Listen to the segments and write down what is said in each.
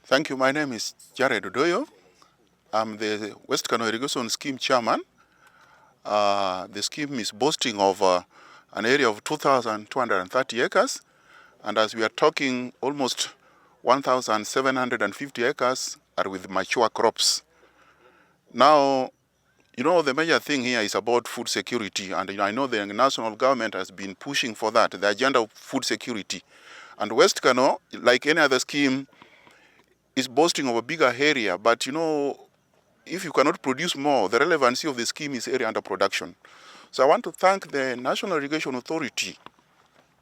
Thank you. My name is Jared Odoyo. I'm the West Kano Irrigation Scheme chairman. The scheme is boasting of an area of 2,230 acres. And as we are talking, almost 1,750 acres are with mature crops. Now, the major thing here is about food security. And I know the national government has been pushing for that, the agenda of food security. And West Kano, like any other scheme, is boasting of a bigger area. But, if you cannot produce more, the relevancy of the scheme is area under production. So I want to thank the National Irrigation Authority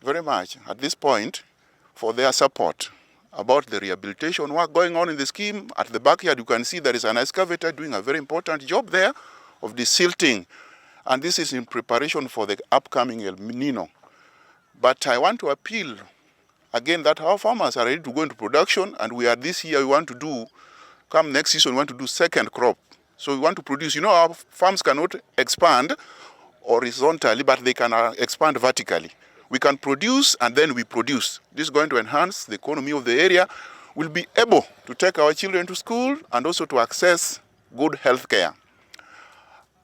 very much at this point for their support about the rehabilitation work going on in the scheme. At the backyard, you can see there is an excavator doing a very important job there of desilting. And this is in preparation for the upcoming El Nino. But I want to appeal again that our farmers are ready to go into production, and this year we want to do, come next season, we want to do second crop. So we want to produce, our farms cannot expand horizontally, but they can expand vertically. We can produce and then we produce. This is going to enhance the economy of the area. We'll be able to take our children to school and also to access good health care.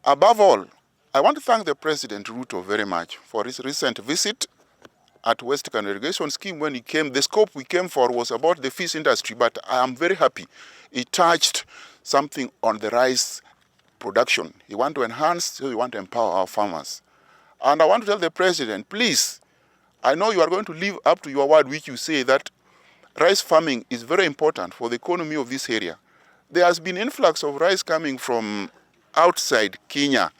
Above all, I want to thank the President RUTO very much for his recent visit at West Kano Irrigation Scheme. When he came, the scope we came for was about the fish industry, but I am very happy he touched something on the rice production. He wants to enhance, so he wants to empower our farmers. And I want to tell the President, please, I know you are going to live up to your word, which you say that rice farming is very important for the economy of this area. There has been influx of rice coming from outside Kenya,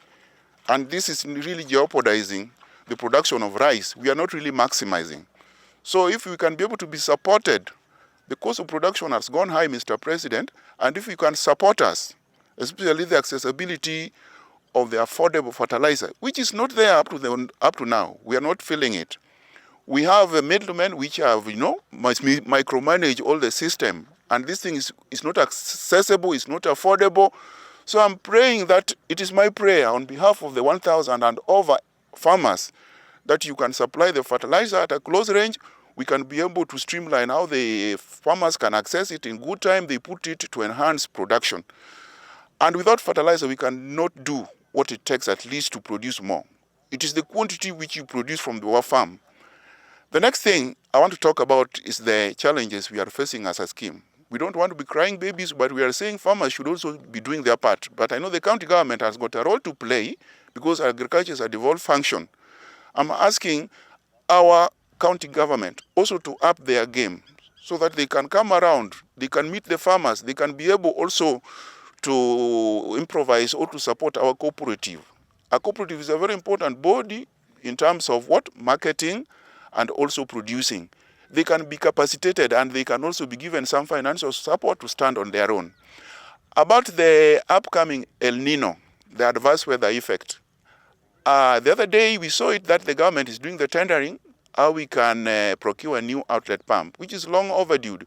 and this is really jeopardizing the production of rice. We are not really maximizing. So if we can be able to be supported, the cost of production has gone high, Mr. President, and if you can support us, especially the accessibility of the affordable fertilizer, which is not there up to now. We are not feeling it. We have a middleman which have, must micromanage all the system, and this thing is not accessible, it's not affordable. So I'm praying that, it is my prayer on behalf of the 1,000 and over farmers, that you can supply the fertilizer at a close range. We can be able to streamline how the farmers can access it in good time. They put it to enhance production. And without fertilizer, we cannot do what it takes at least to produce more. It is the quantity which you produce from our farm. The next thing I want to talk about is the challenges we are facing as a scheme. We don't want to be crying babies, but we are saying farmers should also be doing their part. But I know the county government has got a role to play because agriculture is a devolved function. I'm asking our county government also to up their game so that they can come around, they can meet the farmers, they can be able also to improvise or to support our cooperative. A cooperative is a very important body in terms of marketing and also producing. They can be capacitated and they can also be given some financial support to stand on their own. About the upcoming El Nino, the adverse weather effect, the other day we saw it that the government is doing the tendering, how we can procure a new outlet pump, which is long overdue.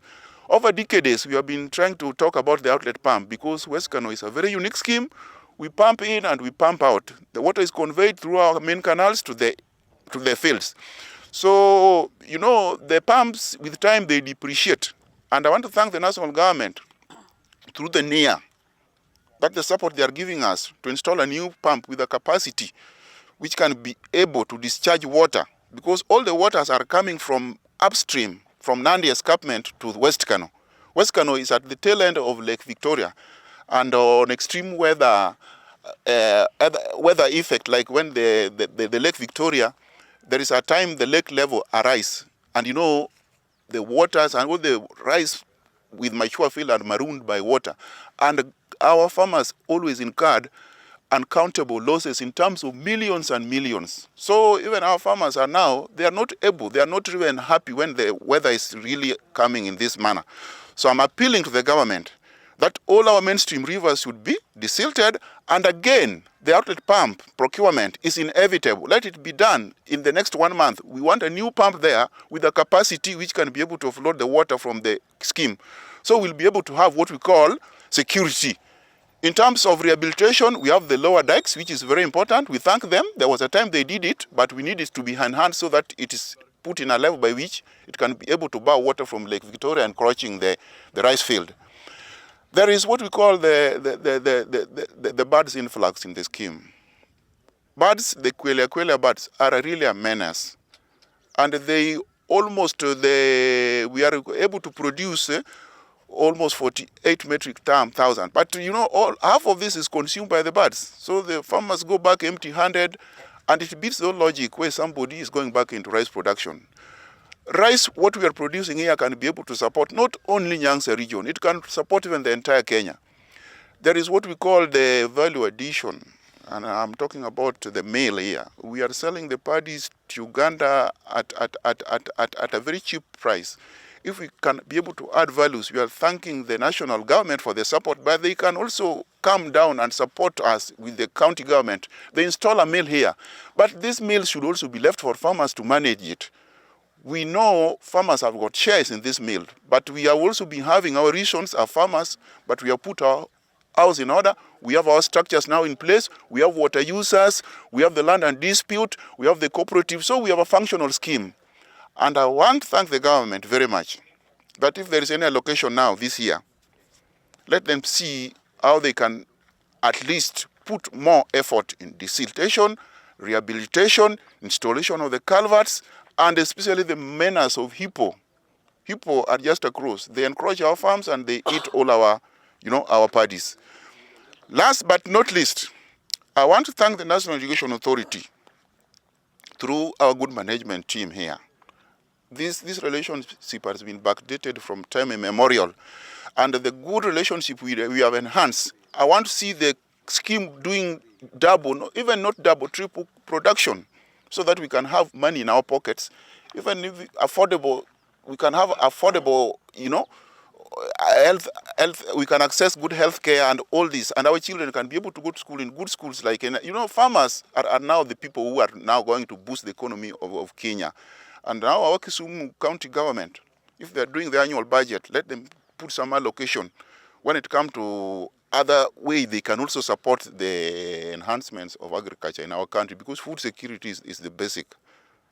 Over decades, we have been trying to talk about the outlet pump because West Kano is a very unique scheme. We pump in and we pump out. The water is conveyed through our main canals to the fields. So, the pumps, with time, they depreciate. And I want to thank the national government through the NIA, that the support they are giving us to install a new pump with a capacity which can be able to discharge water, because all the waters are coming from upstream, from Nandi escarpment to West Kano. West Kano is at the tail end of Lake Victoria, and on extreme weather effect, like when the Lake Victoria, there is a time the lake level arise, and the waters and all the rice with mature field are marooned by water, and our farmers always incurred uncountable losses in terms of millions and millions. So even our farmers are now, they are not even happy when the weather is really coming in this manner. So I'm appealing to the government that all our mainstream rivers should be desilted, and again, the outlet pump procurement is inevitable. Let it be done in the next 1 month. We want a new pump there with a capacity which can be able to offload the water from the scheme. So we'll be able to have what we call security. In terms of rehabilitation, we have the lower dikes, which is very important. We thank them. There was a time they did it, but we need it to be enhanced so that it is put in a level by which it can be able to borrow water from Lake Victoria encroaching the rice field. There is what we call the birds influx in the scheme. Birds, the quelea birds, are really a menace. And they almost, we are able to produce almost 48 metric thousand. But you know, half of this is consumed by the birds. So the farmers go back empty-handed, and it beats the logic where somebody is going back into rice production. Rice, what we are producing here, can be able to support not only Nyanza region, it can support even the entire Kenya. There is what we call the value addition, and I'm talking about the meal here. We are selling the paddies to Uganda at a very cheap price. If we can be able to add values, we are thanking the national government for the support, but they can also come down and support us with the county government. They install a mill here, but this mill should also be left for farmers to manage it. We know farmers have got shares in this mill, but we have also been having our regions, our farmers, but we have put our house in order. We have our structures now in place. We have water users. We have the land and dispute. We have the cooperative. So we have a functional scheme. And I want to thank the government very much that if there is any allocation now this year, let them see how they can at least put more effort in desiltation, rehabilitation, installation of the culverts, and especially the menace of hippo. Hippo are just across. They encroach our farms and they eat all our, our paddies. Last but not least, I want to thank the National Irrigation Authority through our good management team here. This relationship has been backdated from time immemorial, and the good relationship we have enhanced. I want to see the scheme doing double, even not double, triple production, so that we can have money in our pockets. Even if affordable, we can have affordable, health, we can access good health care and all this, and our children can be able to go to school in good schools. Like, farmers are now the people who are now going to boost the economy of Kenya. And now our Kisumu county government, if they're doing the annual budget, let them put some allocation. When it comes to other way, they can also support the enhancements of agriculture in our country, because food security is the basic.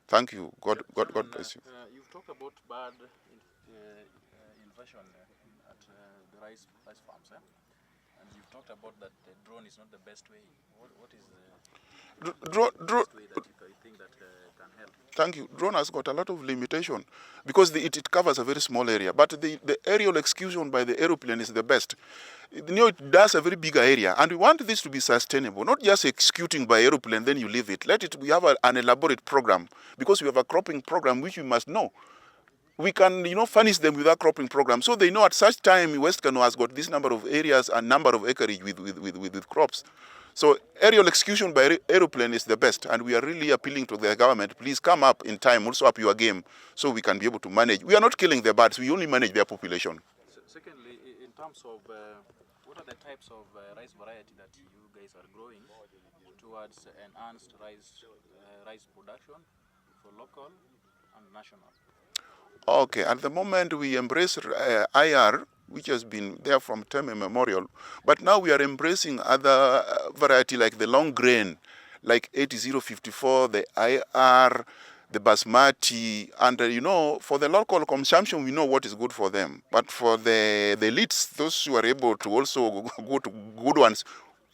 Thank you. God bless you. You've talked about bad invasion at the rice farms, and you've talked about that the drone is not the best way. What is the best way that you think that can help? Thank you. Drone has got a lot of limitation because it covers a very small area, but the aerial execution by the aeroplane is the best. It does a very big area, and we want this to be sustainable, not just executing by aeroplane, then you leave it. We have an elaborate program, because we have a cropping program which we must know. We can, furnish them with our cropping program, so they know at such time West Kano has got this number of areas and number of acreage with crops. So aerial execution by aeroplane is the best, and we are really appealing to the government. Please come up in time, also up your game, so we can be able to manage. We are not killing the birds, we only manage their population. Secondly, in terms of what are the types of rice variety that you guys are growing towards enhanced rice production for local and national? Okay, at the moment we embrace IR, which has been there from time immemorial, but now we are embracing other variety like the long grain, like 8054, the IR, the basmati, and for the local consumption we know what is good for them. But for the elites, those who are able to also go to good ones,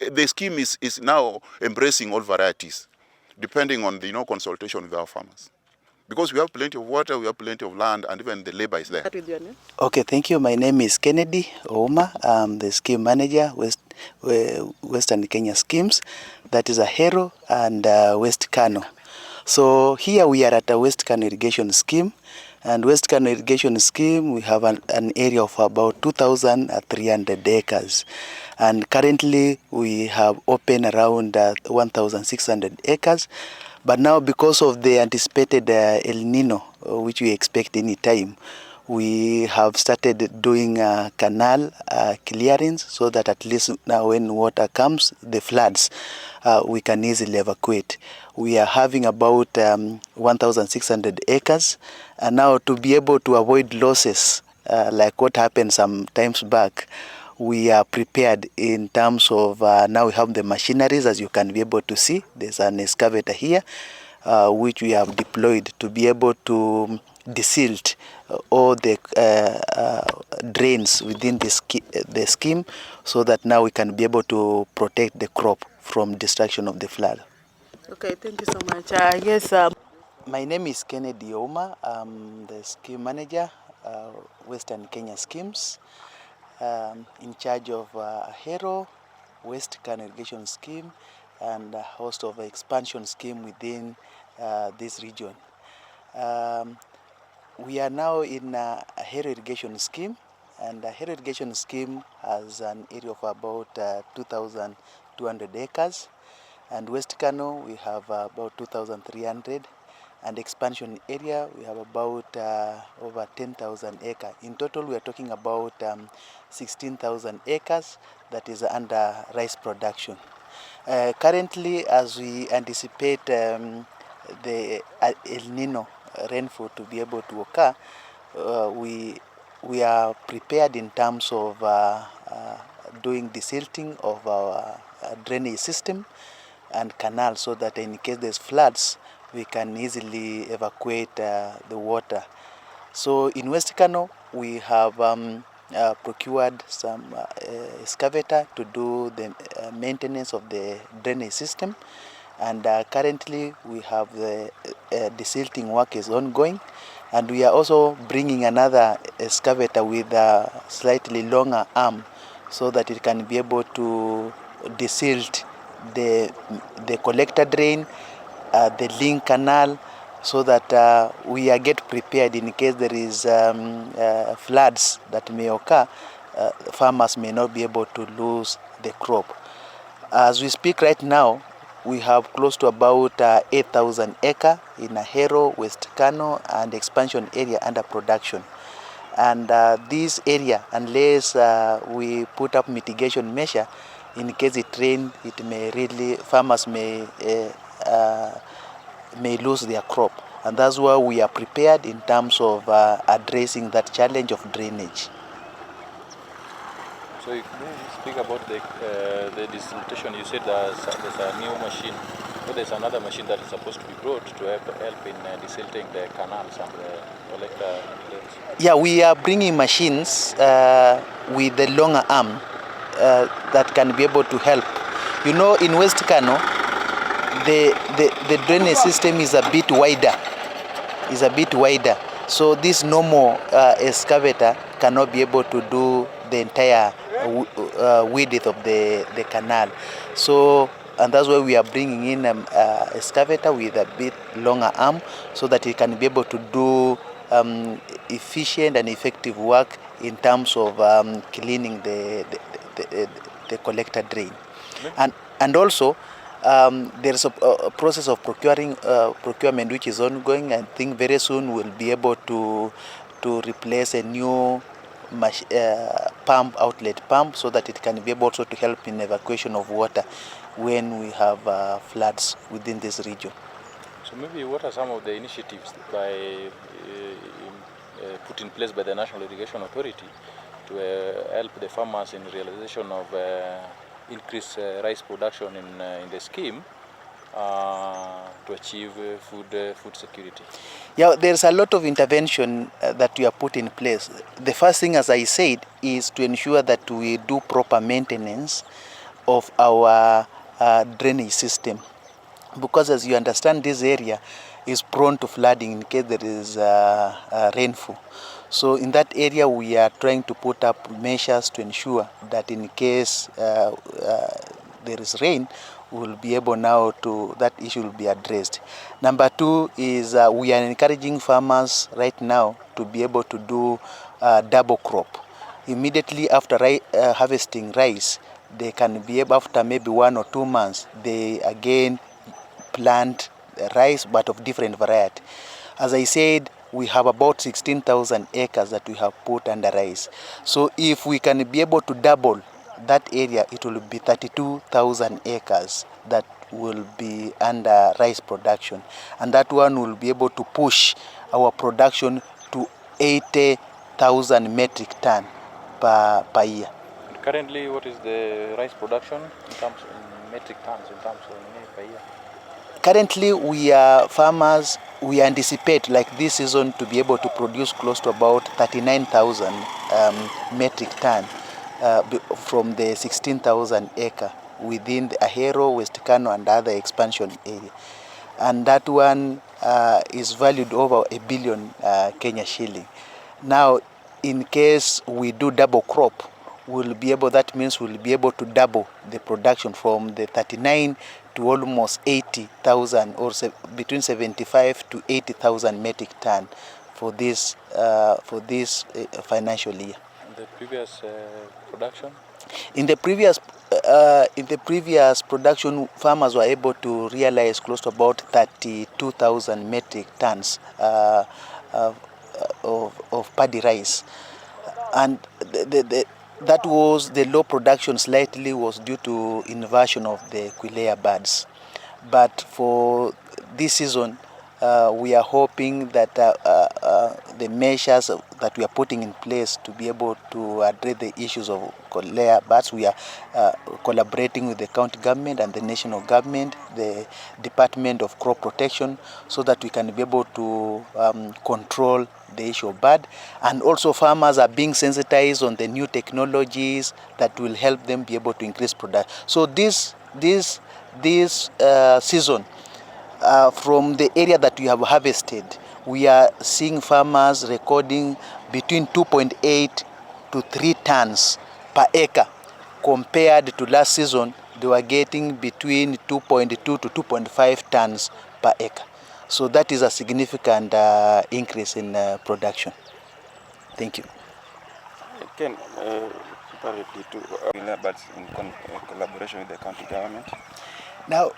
the scheme is now embracing all varieties, depending on the consultation with our farmers. Because we have plenty of water, we have plenty of land, and even the labor is there. Start with your name. Okay, thank you. My name is Kennedy Ouma. I'm the scheme manager, Western Kenya Schemes. That is Ahero and West Kano. So here we are at a West Kano Irrigation Scheme. And West Kano Irrigation Scheme, we have an area of about 2,300 acres. And currently we have open around 1,600 acres. But now, because of the anticipated El Nino, which we expect any time, we have started doing canal clearance, so that at least now when water comes, the floods, we can easily evacuate. We are having about 1,600 acres, and now to be able to avoid losses, like what happened some times back, we are prepared in terms of now we have the machineries, as you can be able to see. There's an excavator here, which we have deployed to be able to desilt all the drains within the scheme, so that now we can be able to protect the crop from destruction of the flood. Okay, thank you so much. I guess My name is Kennedy Ouma. I'm the scheme manager, Western Kenya Schemes, in charge of Ahero, West Kano Irrigation Scheme, and a host of expansion scheme within this region. We are now in a Ahero Irrigation Scheme, and the Ahero Irrigation Scheme has an area of about 2,200 acres, and West Kano we have about 2,300, and expansion area we have about over 10,000 acres. In total we are talking about 16,000 acres that is under rice production. Currently, as we anticipate the El Nino rainfall to be able to occur, we are prepared in terms of doing desilting of our drainage system and canal, so that in case there's floods, we can easily evacuate the water. So in West Kano, we have procured some excavator to do the maintenance of the drainage system, and currently we have the desilting work is ongoing, and we are also bringing another excavator with a slightly longer arm, so that it can be able to desilt the collector drain, the link canal, so that we are get prepared in case there is floods that may occur. Farmers may not be able to lose the crop. As we speak right now, we have close to about 8,000 acres in Ahero, West Kano, and expansion area under production. And this area, unless we put up mitigation measure, in case it rains, it may really, farmers may lose their crop. And that's why we are prepared in terms of addressing that challenge of drainage. So you speak about the desiltation. You said there's a new machine. So there's another machine that is supposed to be brought to help in desilting the canals and the collector drains. Yeah, we are bringing machines with the longer arm that can be able to help. You know, in West Kano, the drainage system is a bit wider. So this normal excavator cannot be able to do the entire width of the canal. So, and that's why we are bringing in excavator with a bit longer arm, so that it can be able to do efficient and effective work in terms of cleaning the collector drain. And also there's a process of procurement which is ongoing. I think very soon we'll be able to replace a new outlet pump, so that it can be able also to help in evacuation of water when we have floods within this region. So maybe what are some of the initiatives put in place by the National Irrigation Authority to help the farmers in realization of increase rice production in the scheme to achieve food security? Yeah, there's a lot of intervention that we have put in place. The first thing, as I said, is to ensure that we do proper maintenance of our drainage system, because as you understand, this area is prone to flooding in case there is rainfall. So in that area, we are trying to put up measures to ensure that in case there is rain, we will be able now to, that issue will be addressed. Number two is we are encouraging farmers right now to be able to do double crop. Immediately after harvesting rice, they can be able, after maybe 1 or 2 months, they again plant rice, but of different variety. As I said, we have about 16,000 acres that we have put under rice. So if we can be able to double that area, it will be 32,000 acres that will be under rice production. And that one will be able to push our production to 80,000 metric ton per year. And currently, what is the rice production in terms of metric tons, in terms of per year? currently we are farmers, we anticipate like this season to be able to produce close to about 39,000 metric ton from the 16,000 acre within the Ahero, West Kano and other expansion area. And that one is valued over 1 billion Kenya shilling. Now, in case we do double crop, that means we'll be able to double the production from the 39 to almost 80,000 or between 75 to 80,000 metric ton for this financial year. The previous production? In the previous production, farmers were able to realize close to about 32,000 metric tons of paddy rice, and that was the low production slightly was due to invasion of the Quelea birds. But for this season, we are hoping that the measures that we are putting in place to be able to address the issues of Quelea birds, we are collaborating with the county government and the national government, the Department of Crop Protection, so that we can be able to control the issue of bird. And also farmers are being sensitized on the new technologies that will help them be able to increase production. So this season, from the area that we have harvested, we are seeing farmers recording between 2.8 to 3 tons per acre. Compared to last season, they were getting between 2.2 to 2.5 tons per acre. So that is a significant increase in production. Thank you. Ken, separately to birds in collaboration with the county government. Now,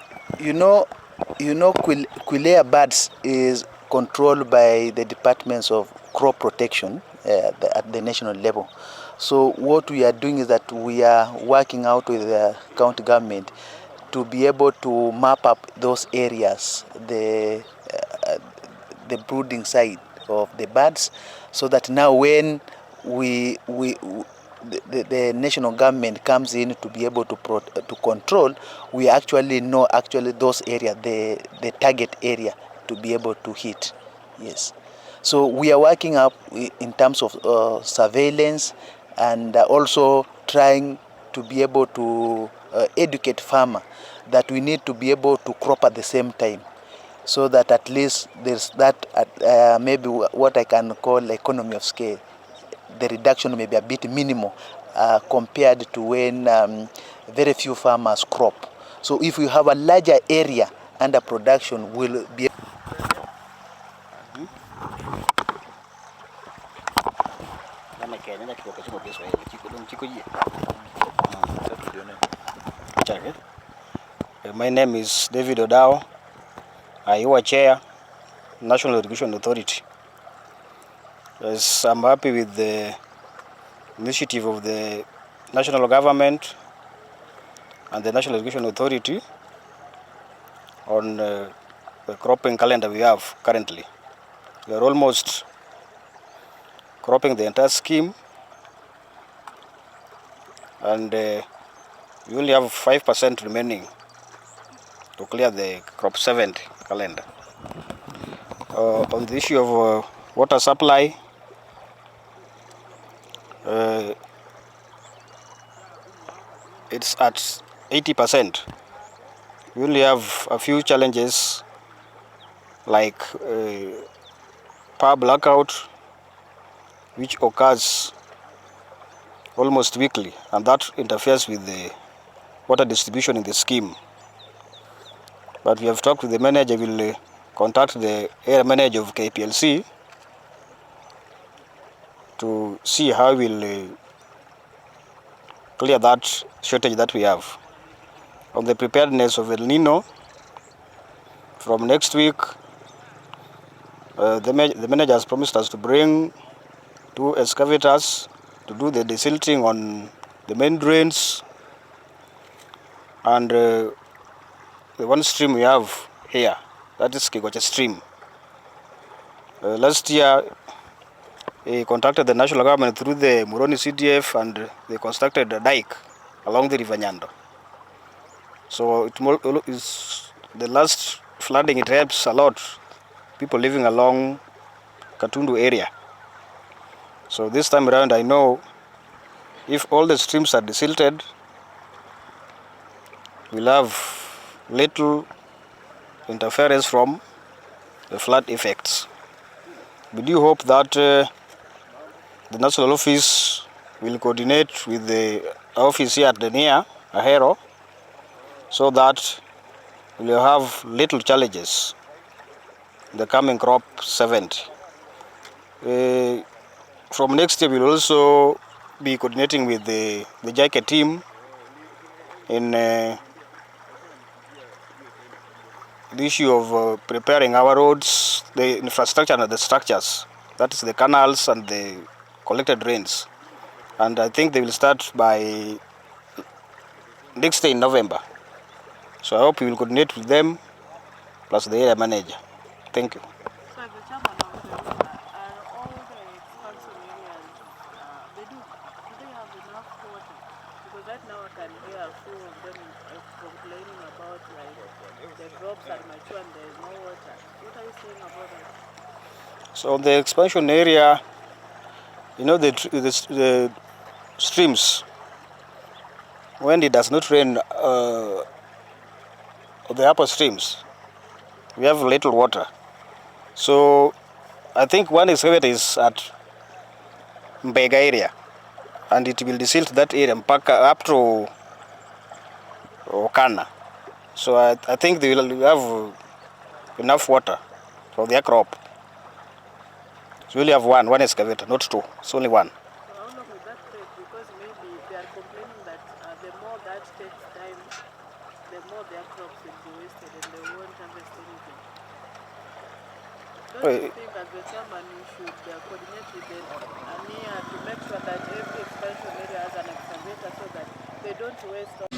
Quelea birds is controlled by the departments of crop protection at the national level. So what we are doing is that we are working out with the county government to be able to map up those areas, the brooding side of the birds, so that now when the national government comes in to be able to control, we actually know those areas, the target area to be able to hit. Yes. So we are working up in terms of surveillance and also trying to be able to educate farmer that we need to be able to crop at the same time, so that at least there's that maybe what I can call economy of scale. The reduction may be a bit minimal compared to when very few farmers crop. So if we have a larger area under production, we'll be My name is David Odao. I am chair, National Irrigation Authority. Yes, I'm happy with the initiative of the national government and the National Irrigation Authority on the cropping calendar we have currently. We are almost cropping the entire scheme, and we only have 5% remaining to clear the crop 70 calendar. On the issue of water supply, it's at 80%. We only have a few challenges like power blackout, which occurs almost weekly, and that interferes with the water distribution in the scheme. But we have talked with the manager. Will contact the area manager of KPLC to see how we'll clear that shortage that we have. On the preparedness of El Nino, from next week, the manager has promised us to bring 2 excavators to do the desilting on the main drains and the one stream we have here, that is Kigocha stream. Last year, he contacted the national government through the Muroni CDF, and they constructed a dike along the River Nyando. So it is the last flooding, it helps a lot people living along Katundu area. So this time around, I know if all the streams are desilted, we'll have little interference from the flood effects. We do hope that the national office will coordinate with the office here at the near Ahero, so that we'll have little challenges in the coming crop 70. From next year, we'll also be coordinating with the JICA team in the issue of preparing our roads, the infrastructure and the structures, that is the canals and the collected drains. And I think they will start by next day in November. So I hope we will coordinate with them, plus the area manager. Thank you. So as the chairman of the RUTO, are all the expansion areas, do they have enough water? Because right now I can hear a few of them complaining about like the crops are mature and there is no water. What are you saying about that? So the expansion area, you know, the streams, when it does not rain, the upper streams, we have little water. So I think one excavator is at Mbega area, and it will desilt that area up to Okana. So I think they will have enough water for their crop. So we only have one excavator, not two. It's only one. So how long will that take? Because maybe they are complaining that the more that takes time, the more their crops will be wasted and they won't harvest anything. Don't you think as the chairman you should coordinate with the NIA to make sure that every expansion area has an excavator so that they don't waste all